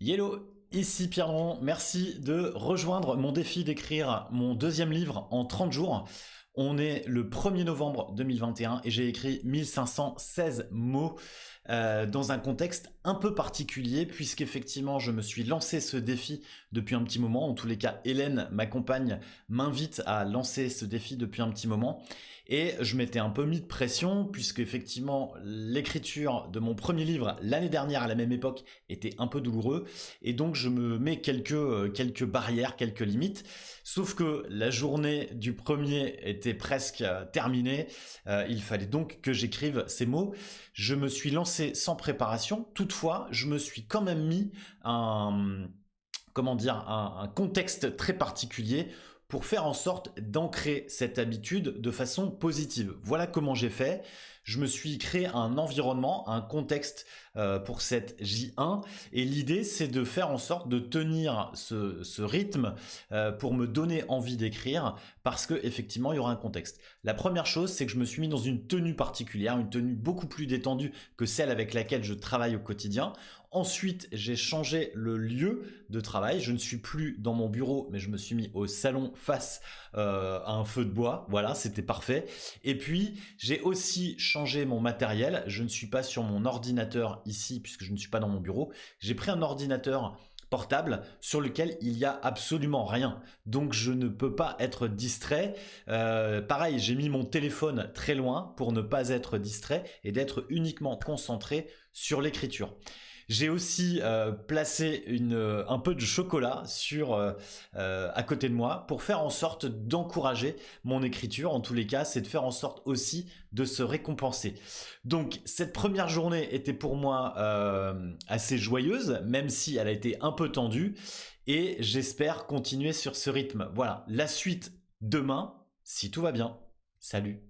Hello, ici Pierre Dron, merci de rejoindre mon défi d'écrire mon deuxième livre en 30 jours. On est le 1er novembre 2021 et j'ai écrit 1516 mots dans un contexte un peu particulier puisqu'effectivement je me suis lancé ce défi depuis un petit moment. En tous les cas, Hélène, ma compagne, m'invite à lancer ce défi depuis un petit moment et je m'étais un peu mis de pression puisque effectivement l'écriture de mon premier livre l'année dernière à la même époque était un peu douloureux et donc je me mets quelques barrières, quelques limites. Sauf que la journée du premier était presque terminée. Il fallait donc que j'écrive ces mots. Je me suis lancé sans préparation. Toutefois, je me suis quand même mis un contexte très particulier pour faire en sorte d'ancrer cette habitude de façon positive. Voilà comment j'ai fait. Je me suis créé un environnement, un contexte pour cette J1 et l'idée c'est de faire en sorte de tenir ce rythme pour me donner envie d'écrire parce que effectivement il y aura un contexte. La première chose c'est que je me suis mis dans une tenue particulière, une tenue beaucoup plus détendue que celle avec laquelle je travaille au quotidien. Ensuite, j'ai changé le lieu de travail. Je ne suis plus dans mon bureau, mais je me suis mis au salon face à un feu de bois. Voilà, c'était parfait. Et puis, j'ai aussi changé mon matériel. Je ne suis pas sur mon ordinateur ici, puisque je ne suis pas dans mon bureau. J'ai pris un ordinateur portable sur lequel il y a absolument rien, donc je ne peux pas être distrait. Pareil, j'ai mis mon téléphone très loin pour ne pas être distrait et d'être uniquement concentré sur l'écriture. J'ai aussi placé un peu de chocolat à côté de moi pour faire en sorte d'encourager mon écriture. En tous les cas, c'est de faire en sorte aussi de se récompenser. Donc cette première journée était pour moi assez joyeuse, même si elle a été un peu tendue. Et j'espère continuer sur ce rythme. Voilà, la suite demain, si tout va bien. Salut!